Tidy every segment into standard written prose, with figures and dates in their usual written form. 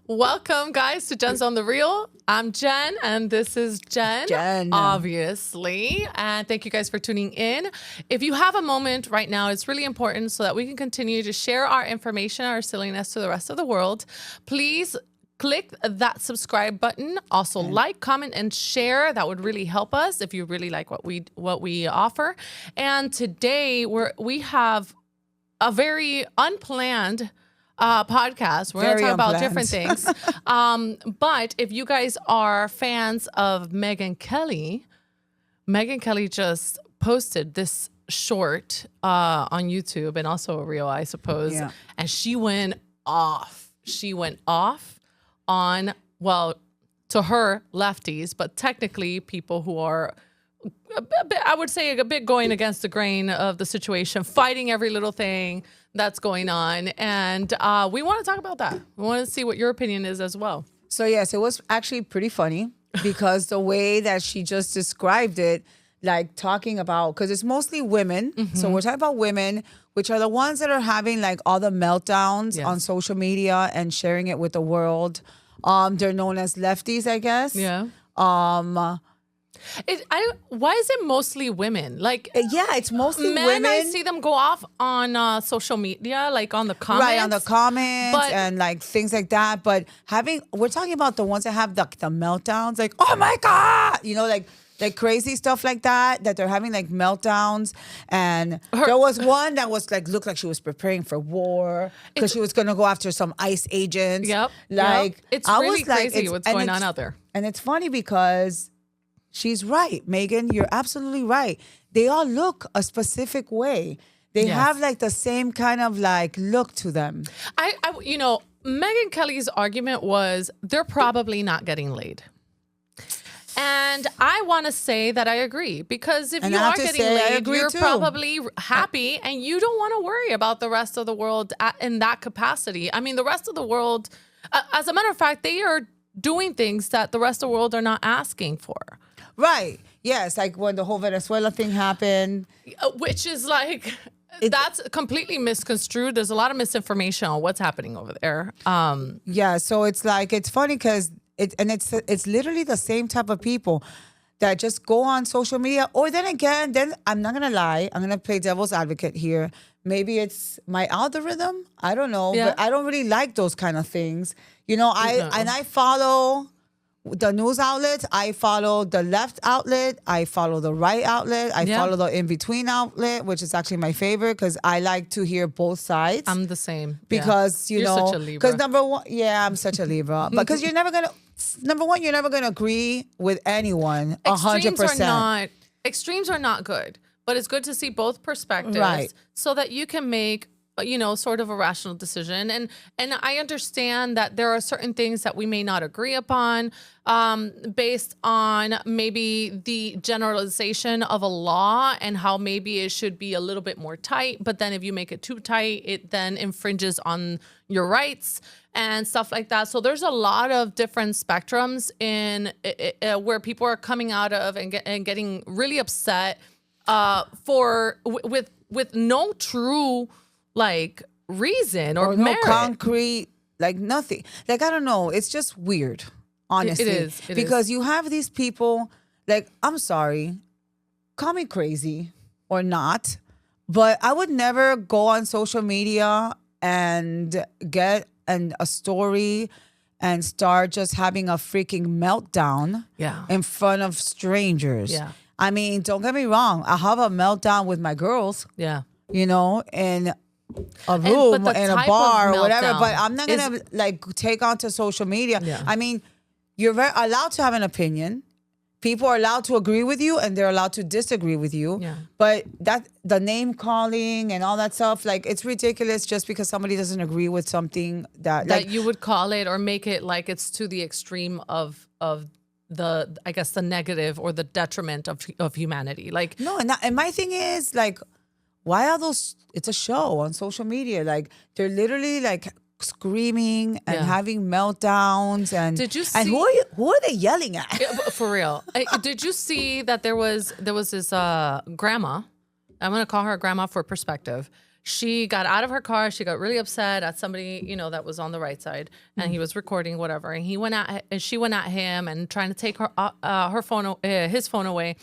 Welcome, guys, to Jen's on the Reel. I'm Jen, and this is Jen, obviously. And thank you guys for tuning in. If you have a moment right now, it's really important so that we can continue to share our information, our silliness to the rest of the world. Please click that subscribe button. Also, like, comment, and share. That would really help us if you really like what we offer. And today we have a very unplanned podcast. We're going to talk about different things. But if you guys are fans of Megyn Kelly just posted this short on YouTube and also a reel, I suppose. Yeah. And she went off. She went off on, well, to her, lefties, but technically people who are a bit, I would say, a bit going against the grain of the situation, fighting every little thing that's going on. And we want to talk about that. We want to see what your opinion is as well. So, yes, it was actually pretty funny because the way that she just described it, like talking about, because it's mostly women. Mm-hmm. So we're talking about women, which are the ones that are having like all the meltdowns on social media and sharing it with the world. They're known as lefties, I guess. Yeah. Why is it mostly women? Like, it's mostly men, women. I see them go off on social media, like on the comments. Right, on the comments and like things like that. But we're talking about the ones that have the meltdowns, like, oh my God, like crazy stuff like that they're having like meltdowns. And there was one that was like, looked like she was preparing for war because she was going to go after some ICE agents. Yep. Like, it's really crazy what's going on out there. And it's funny because she's right, Megyn. You're absolutely right. They all look a specific way. They have like the same kind of like look to them. Megyn Kelly's argument was they're probably not getting laid. And I want to say that I agree, because if you are getting laid, you're probably happy and you don't want to worry about the rest of the world in that capacity. I mean, the rest of the world, as a matter of fact, they are doing things that the rest of the world are not asking for. Right. Yes. Like when the whole Venezuela thing happened. Which is like, that's completely misconstrued. There's a lot of misinformation on what's happening over there. Yeah. So it's like, it's funny because it's literally the same type of people that just go on social media. Or then again, I'm not going to lie. I'm going to play devil's advocate here. Maybe it's my algorithm. I don't know. Yeah. But I don't really like those kind of things. I follow the news outlets, I follow the left outlet, I follow the right outlet, I follow the in-between outlet, which is actually my favorite because I like to hear both sides. I'm the same. Because, you're such a Libra. Because number one, I'm such a Libra. Because you're never going to agree with anyone 100%. Extremes are not good, but it's good to see both perspectives so that you can make sort of a rational decision. And I understand that there are certain things that we may not agree upon based on maybe the generalization of a law and how maybe it should be a little bit more tight. But then if you make it too tight, it then infringes on your rights and stuff like that. So there's a lot of different spectrums in where people are coming out of and getting really upset with no true like reason or no merit. Concrete, like nothing. Like, I don't know. It's just weird, honestly. It is. Because you have these people, like, I'm sorry, call me crazy or not, but I would never go on social media and get a story and start just having a freaking meltdown in front of strangers. Yeah. I mean, don't get me wrong. I have a meltdown with my girls. Yeah. And a room and a bar or whatever, but I'm not gonna like take onto social media. Yeah. I mean, you're allowed to have an opinion. People are allowed to agree with you and they're allowed to disagree with you. Yeah. But the name calling and all that stuff, like, it's ridiculous just because somebody doesn't agree with something that you would call it or make it like it's to the extreme of the, I guess, the negative or the detriment of humanity. Like, no, and my thing is like, why are those? It's a show on social media. Like, they're literally like screaming and having meltdowns. And did you see? And who are they yelling at? For real? Did you see that there was this grandma? I'm gonna call her grandma for perspective. she got out of her car. She got really upset at somebody, that was on the right side, and he was recording whatever. And she went at him and trying to take his phone away.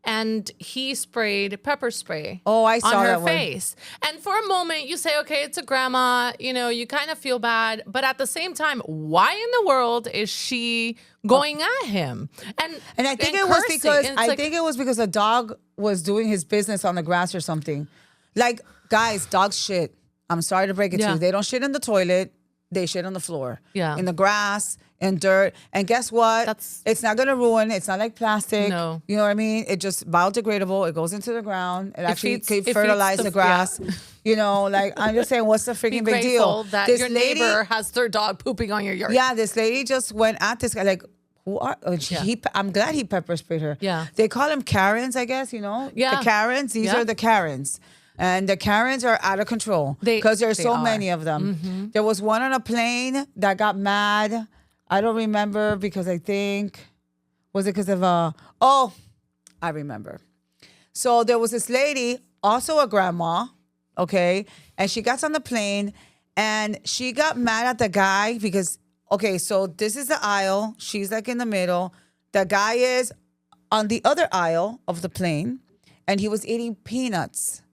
And he sprayed pepper spray I saw on her that one. face. And for a moment, you say, okay, it's a grandma. You kind of feel bad. But at the same time, why in the world is she going at him? And I think it was because the dog was doing his business on the grass or something. Like, guys, dogs shit. I'm sorry to break it to you. They don't shit in the toilet. They shit on the floor. Yeah. In the grass, in dirt. And guess what? It's not going to ruin. It's not like plastic. No. You know what I mean? It just biodegradable. It goes into the ground. It actually can fertilize the grass. Yeah. I'm just saying, what's the freaking big deal? That your neighbor has their dog pooping on your yard. Yeah, this lady just went at this guy like, I'm glad he pepper sprayed her. Yeah. They call them Karens, I guess, Yeah. The Karens. These are the Karens. And the Karens are out of control because there's so many of them. Mm-hmm. There was one on a plane that got mad. I don't remember because I think, was it because of I remember. So there was this lady, also a grandma, okay, and she gets on the plane and she got mad at the guy because, okay, so this is the aisle. She's like in the middle. The guy is on the other aisle of the plane and he was eating peanuts.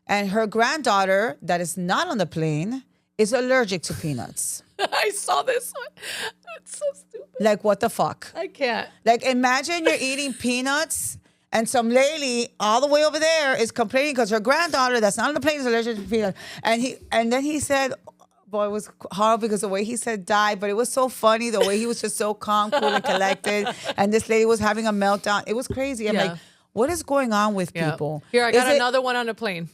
And her granddaughter, that is not on the plane, is allergic to peanuts. I saw this one. It's so stupid. Like, what the fuck? I can't. Like, imagine you're eating peanuts and some lady all the way over there is complaining because her granddaughter that's not on the plane is allergic to peanuts. And then he said, boy, it was horrible because the way he said die, but it was so funny the way he was just so calm, cool, and collected. And this lady was having a meltdown. It was crazy. I'm like, what is going on with people? Here, I got another one on a plane.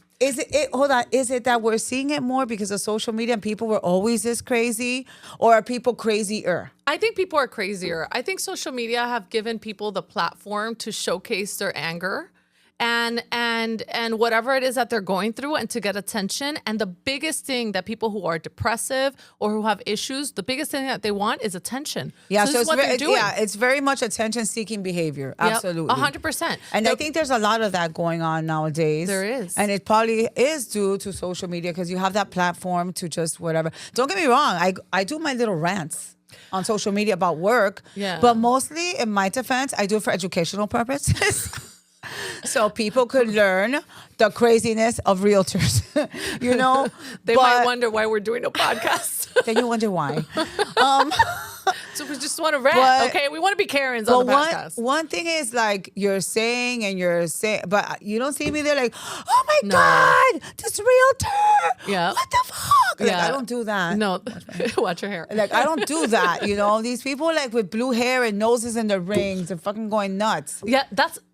Hold on. Is it that we're seeing it more because of social media and people were always this crazy, or are people crazier? I think people are crazier. I think social media have given people the platform to showcase their anger and whatever it is that they're going through and to get attention. And the biggest thing that people who are depressive or who have issues, the biggest thing that they want is attention. Yeah, so it's very much attention-seeking behavior. Absolutely. 100%. And I think there's a lot of that going on nowadays. There is. And it probably is due to social media because you have that platform to just whatever. Don't get me wrong. I do my little rants on social media about work. Yeah. But mostly, in my defense, I do it for educational purposes. So people could learn the craziness of realtors, They might wonder why we're doing a podcast. Then you wonder why. So we just want to rant, okay? We want to be Karens on the podcast. One thing is like you're saying, but you don't see me there like, oh my God, this realtor. Yeah. What the fuck? Like, I don't do that. No, watch your hair. Like, I don't do that, These people like with blue hair and noses in the rings and fucking going nuts. Yeah,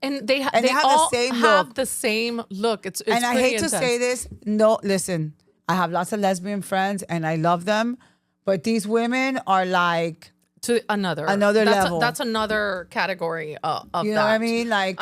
they all have the same look. It's and I hate intense. to say this. No, listen, I have lots of lesbian friends and I love them, but these women are like to another level. That's another category of that. You know what I mean? Like,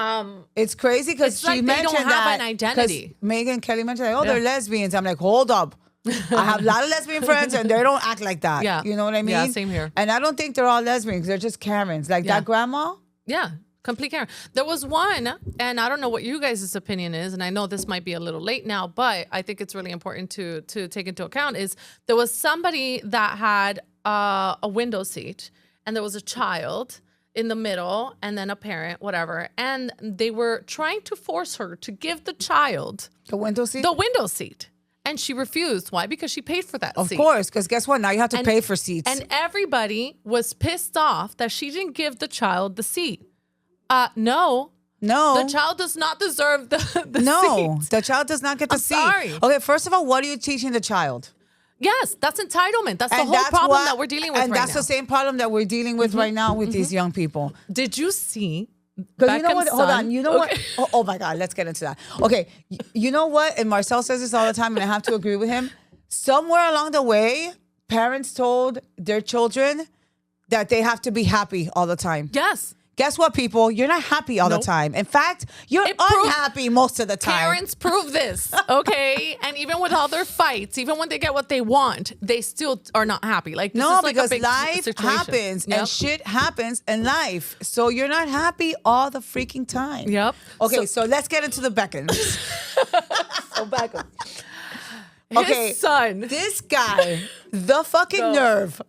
it's crazy because she mentioned they don't have an identity. Megan Kelly mentioned, they're lesbians. I'm like, hold up. I have a lot of lesbian friends and they don't act like that. Yeah. You know what I mean? Yeah, same here. And I don't think they're all lesbians. They're just Karens. Like that grandma. Yeah. Complete Karen. There was one, and I don't know what you guys' opinion is, and I know this might be a little late now, but I think it's really important to take into account is there was somebody that had a window seat, and there was a child in the middle, and then a parent, whatever, and they were trying to force her to give the child the window seat. And she refused. Why? Because she paid for that seat. Of course, because guess what? Now you have to pay for seats. And everybody was pissed off that she didn't give the child the seat. No. The child does not deserve the seat. No, the child does not get the seat. Sorry. Okay, first of all, what are you teaching the child? Yes, that's entitlement. That's the whole problem that we're dealing with right now. And that's the same problem that we're dealing with right now with these young people. Did you see? Because you know what? Hold on. You know what? Oh my God, let's get into that. Okay, you know what? And Marcel says this all the time, and I have to agree with him. Somewhere along the way, parents told their children that they have to be happy all the time. Yes. Guess what, people? You're not happy all the time. In fact, you're unhappy most of the time. Parents prove this, okay? And even with all their fights, even when they get what they want, they still are not happy. Like this is like because a big life situation. happens and shit happens in life. So you're not happy all the freaking time. Yep. Okay, so let's get into the Beckhams. So Beckham. Okay, His son. this guy, the fucking nerve.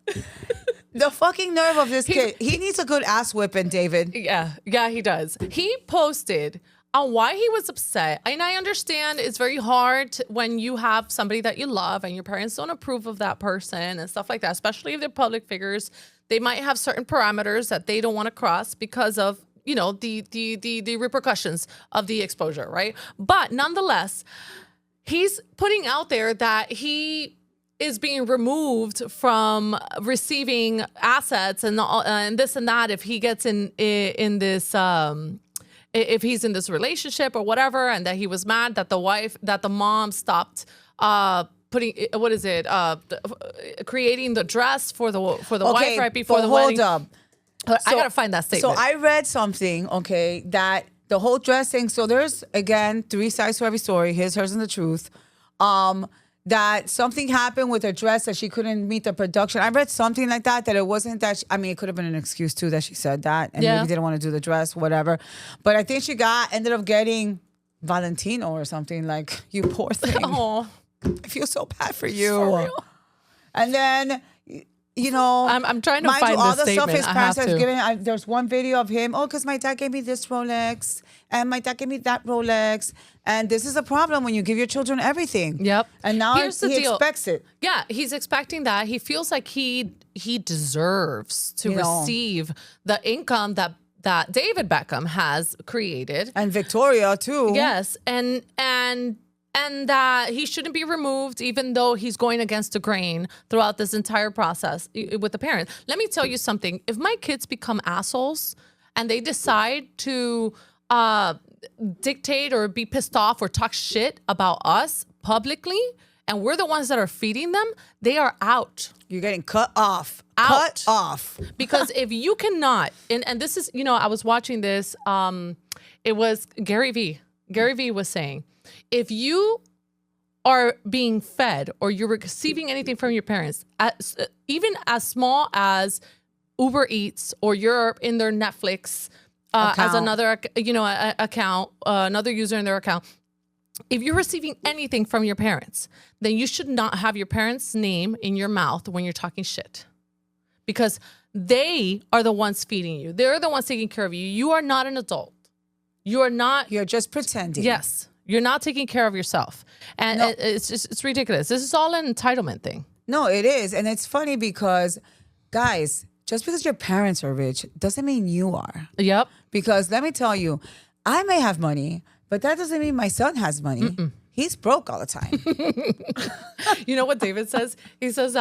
The fucking nerve of this kid. He needs a good ass whipping, David. Yeah, he does. He posted on why he was upset. And I understand it's very hard when you have somebody that you love and your parents don't approve of that person and stuff like that, especially if they're public figures. They might have certain parameters that they don't want to cross because of, you know, the repercussions of the exposure, right? But nonetheless, he's putting out there that he is being removed from receiving assets and this and that if he gets in this if he's in this relationship or whatever, and that he was mad that the mom stopped putting creating the dress for the wife right before the wedding. Hold up. I gotta find that statement. So I read something, okay, that the whole dress thing. So there's again 3 sides to every story: his, hers, and the truth. That something happened with her dress that she couldn't meet the production. I read something like that it wasn't that. I mean, it could have been an excuse too that she said that and maybe didn't want to do the dress, whatever. But I think she ended up getting Valentino or something. Like, you poor thing. Oh, I feel so bad for you. For real. And then, you know, I'm trying to find all this the stuff statement. his parents have given. There's one video of him. Oh, because my dad gave me this Rolex, and my dad gave me that Rolex, and this is a problem when you give your children everything. Yep. And now Here's the deal. Expects it. Yeah, he's expecting that. He feels like he deserves to receive the income that David Beckham has created, and Victoria too. Yes, and that he shouldn't be removed, even though he's going against the grain throughout this entire process with the parents. Let me tell you something. If my kids become assholes and they decide to dictate or be pissed off or talk shit about us publicly, and we're the ones that are feeding them, they are out. You're getting cut off. Out. Cut off. Because if you cannot, and this is, you know, I was watching this, it was Gary Vee. Gary Vee was saying, if you are being fed or you're receiving anything from your parents, even as small as Uber Eats, or you're in their Netflix as another, you know, account, another user in their account, if you're receiving anything from your parents, then you should not have your parents' name in your mouth when you're talking shit, because they are the ones feeding you. They're the ones taking care of you. You are not an adult. You are not. You're just pretending. Yes. You're not taking care of yourself. And it's ridiculous. This is all an entitlement thing. No, it is. And it's funny because, guys, just because your parents are rich doesn't mean you are. Yep. Because let me tell you, I may have money, but that doesn't mean my son has money. Mm-mm. He's broke all the time. You know what David says? He says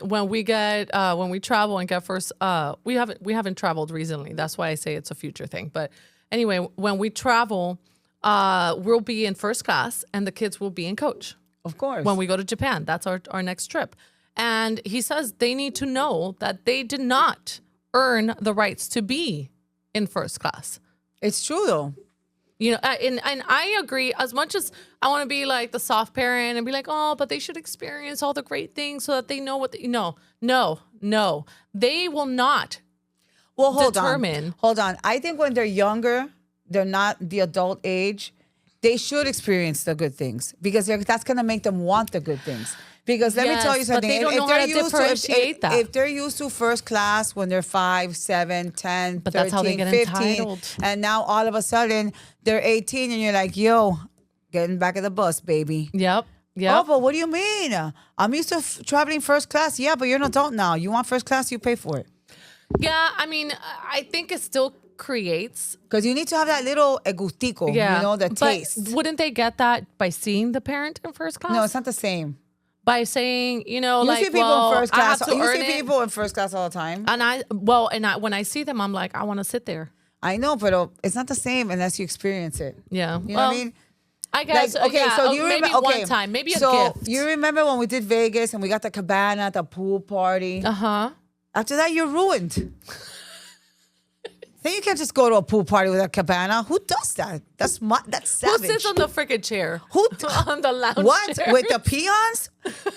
when we travel and get first, we haven't traveled recently. That's why I say it's a future thing. But anyway, when we travel, we'll be in first class and the kids will be in coach. Of course. When we go to Japan, that's our next trip. And he says they need to know that they did not earn the rights to be in first class. It's true though. You know, and I agree. As much as I want to be like the soft parent and be like, oh, but they should experience all the great things so that they know what no. They will not. Well, hold on. I think when they're younger, they're not the adult age, they should experience the good things, because that's going to make them want the good things. Because let me tell you something. But they don't know how to differentiate that. If they're used to first class when they're 5, 7, 10, but 13, that's how they get 15, entitled. And now all of a sudden they're 18 and you're like, yo, getting back of the bus, baby. Yep. Oh, but what do you mean? I'm used to traveling first class. Yeah, but you're an adult now. You want first class, you pay for it. Yeah, I mean, I think it still creates, because you need to have that little gustico, you know, the taste. But wouldn't they get that by seeing the parent in first class? No, it's not the same. By saying, you know, you see people in first class. You see people in first class all the time. And when I see them, I'm like, I want to sit there. I know, but it's not the same unless you experience it. Yeah. You know what I mean? I guess. Like, okay, so you maybe one time, maybe a gift. You remember when we did Vegas and we got the cabana at the pool party? Uh-huh. After that, you're ruined. Then you can't just go to a pool party with a cabana. Who does that? That's savage. Who sits on the freaking chair? Who on the lounge What chair? with the peons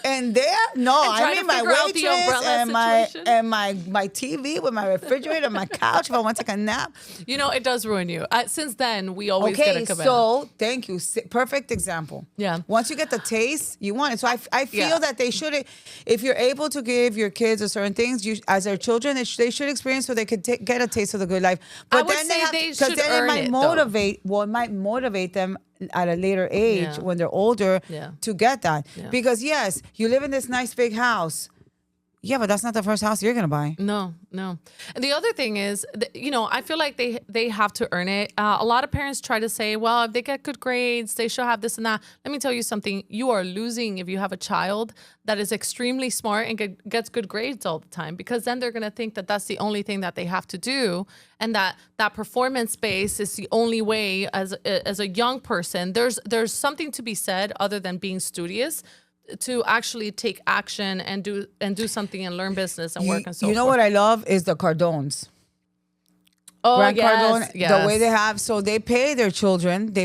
and there? No, I mean my waitress and my TV with my refrigerator, my couch. If I want to take a nap, It does ruin you. Since then, we always get a cabana. So thank you. Perfect example. Yeah. Once you get the taste, you want it. So I feel that they should, if you're able to give your kids a certain things, as their children, they should experience so they could get a taste of the good life. But I would say they should earn it might motivate. Well, it might motivate them at a later age when they're older to get that. Yeah. Because yes, you live in this nice big house. Yeah, but that's not the first house you're going to buy. No. And the other thing is, I feel like they have to earn it. A lot of parents try to say, well, if they get good grades, they should have this and that. Let me tell you something. You are losing if you have a child that is extremely smart and gets good grades all the time, because then they're going to think that that's the only thing that they have to do, and that performance base is the only way as a young person. There's something to be said other than being studious, to actually take action and do something and learn business and work and so forth. You know what I love is the Cardones. Oh, Grant yes, Cardone, the way they have, so they pay their children. They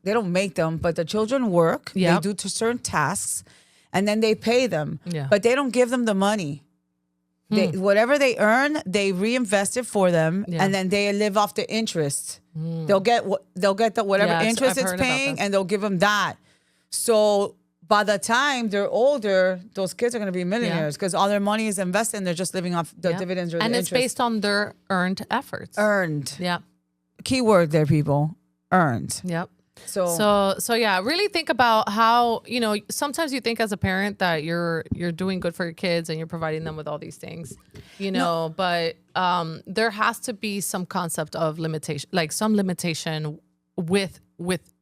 don't make them, but the children work. Yep. They do to certain tasks, and then they pay them. Yeah. But they don't give them the money. Whatever they earn, they reinvest it for them, and then they live off the interest. They'll get whatever interest it's paying, and they'll give them that. So by the time they're older, those kids are going to be millionaires because all their money is invested and they're just living off the dividends or the interest. And it's based on their earned efforts. Earned. Yeah. Keyword there, people. Earned. Yep. So yeah, really think about how, sometimes you think as a parent that you're doing good for your kids and you're providing them with all these things, but there has to be some concept of limitation, like some limitation with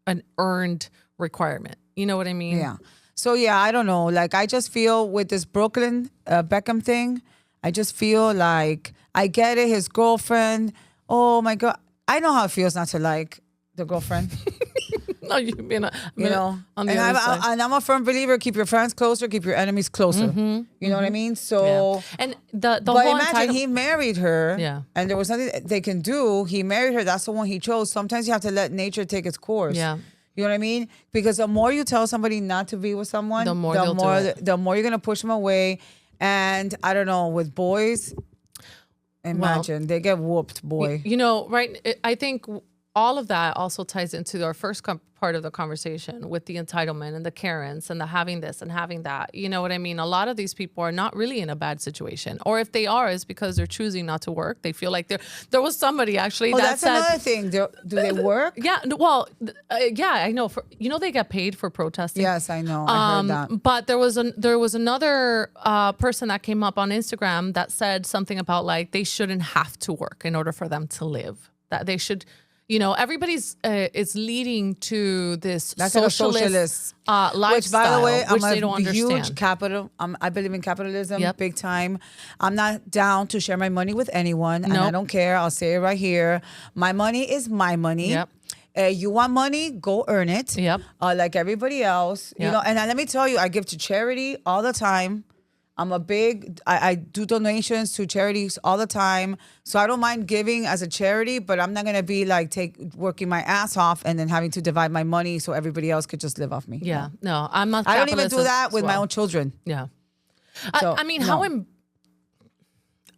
an earned requirement. You know what I mean? Yeah. So yeah, I don't know. Like I just feel with this Brooklyn Beckham thing, I just feel like I get it. His girlfriend. Oh my God, I know how it feels not to like the girlfriend. No, you mean on the other side. And I'm a firm believer: keep your friends closer, keep your enemies closer. You know what I mean? So and the but whole imagine he married her. Yeah. And there was nothing they can do. He married her. That's the one he chose. Sometimes you have to let nature take its course. Yeah. You know what I mean? Because the more you tell somebody not to be with someone, the more you're gonna push them away. And I don't know, with boys, imagine they get whooped, boy. Right? I think all of that also ties into our first part of the conversation with the entitlement and the Karens and the having this and having that. You know what I mean? A lot of these people are not really in a bad situation, or if they are, it's because they're choosing not to work. They feel like there was somebody actually that said, that's another thing. Do they work? Yeah. Well, I know. They get paid for protesting. Yes, I know. I heard that. But there was another person that came up on Instagram that said something about like they shouldn't have to work in order for them to live. That they should. Everybody's is leading to this socialist lifestyle, which, by the way, I'm they don't a huge understand. capital. I believe in capitalism, Yep. big time. I'm not down to share my money with anyone, and I don't care. I'll say it right here. My money is my money. Yep. You want money? Go earn it. Yep. Like everybody else, Yep. And let me tell you, I give to charity all the time. I do donations to charities all the time. So I don't mind giving as a charity, but I'm not going to be like working my ass off and then having to divide my money so everybody else could just live off me. Yeah. No, I'm not. I don't even do that with my own children. Yeah. So, I mean,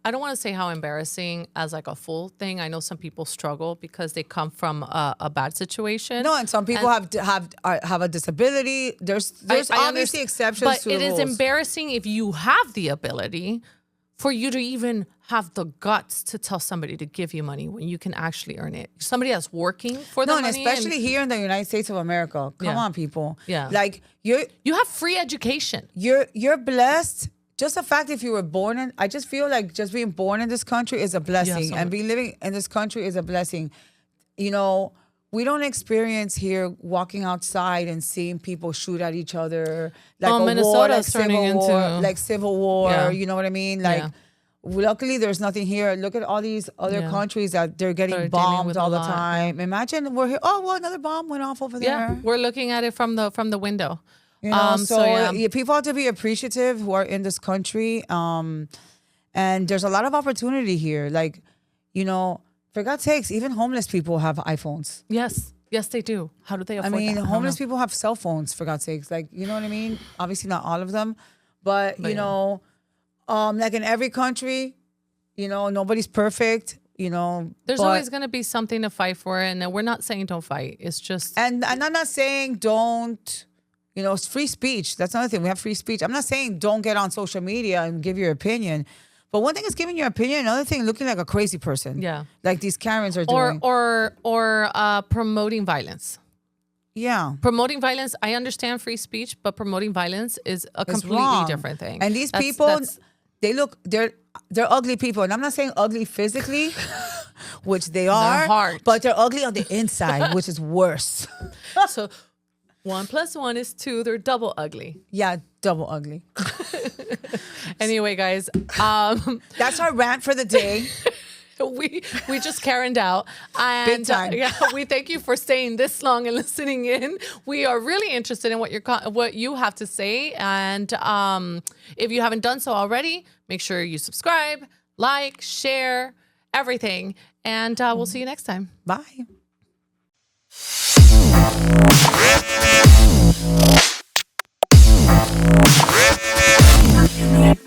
I don't want to say how embarrassing as like a full thing. I know some people struggle because they come from a bad situation. No, and some people have a disability. There's obviously exceptions but to the rules. But it is embarrassing if you have the ability for you to even have the guts to tell somebody to give you money when you can actually earn it. Somebody that's working for the money. And especially here in the United States of America. Come on, people. Yeah. Like you have free education. You're blessed. Just the fact if you were born in, I just feel like just being born in this country is a blessing, and being living in this country is a blessing. We don't experience here walking outside and seeing people shoot at each other like a war, like civil war. Yeah. You know what I mean? Like, luckily there's nothing here. Look at all these other countries that they're getting bombed all the time. Imagine we're here. Oh, well, another bomb went off over there. Yeah, we're looking at it from the window. People have to be appreciative who are in this country. And there's a lot of opportunity here. Like, for God's sakes, even homeless people have iPhones. Yes. Yes, they do. How do they afford I mean, that? homeless people have cell phones, for God's sakes. Like, you know what I mean? Obviously not all of them. But you yeah. know, like in every country, you know, nobody's perfect, you know. There's but- always going to be something to fight for. And we're not saying don't fight. It's just. And I'm not saying don't, you know, it's free speech. That's another thing. We have free speech. I'm not saying don't get on social media and give your opinion. But one thing is giving your opinion. Another thing, looking like a crazy person. Yeah. Like these Karens are doing. Or promoting violence. Yeah. Promoting violence, I understand free speech, but promoting violence is a It's completely wrong. different thing. And these That's- people, that's- they're ugly people. And I'm not saying ugly physically, which they are, heart. but they're ugly on the inside, which is worse. so 1 + 1 is 2. They're double ugly. Yeah, double ugly. Anyway, guys, That's our rant for the day. we just Karen'd out, and Big time. yeah, we thank you for staying this long and listening in. We are really interested in what you have to say, and if you haven't done so already, make sure you subscribe, like, share, everything, and we'll see you next time. Bye. Opinionated.